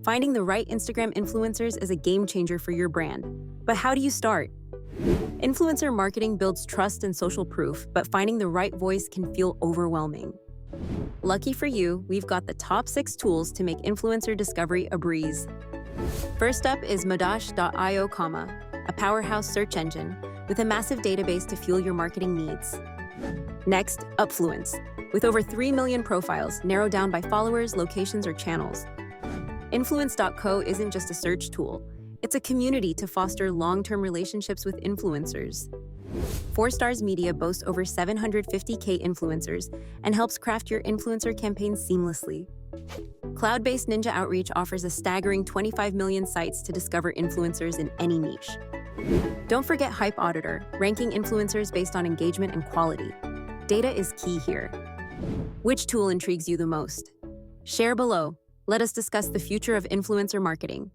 Finding the right Instagram influencers is a game changer for your brand. But how do you start? Influencer marketing builds trust and social proof, but finding the right voice can feel overwhelming. Lucky for you, we've got the top 6 tools to make influencer discovery a breeze. First up is Modash.io, a powerhouse search engine with a massive database to fuel your marketing needs. Next, Upfluence, with over 3 million profiles narrowed down by followers, locations, or channels. Influence.co isn't just a search tool, it's a community to foster long-term relationships with influencers. 4Stars Media boasts over 750K influencers and helps craft your influencer campaigns seamlessly. Cloud-based Ninja Outreach offers a staggering 25 million sites to discover influencers in any niche. Don't forget Hype Auditor, ranking influencers based on engagement and quality. Data is key here. Which tool intrigues you the most? Share below. Let us discuss the future of influencer marketing.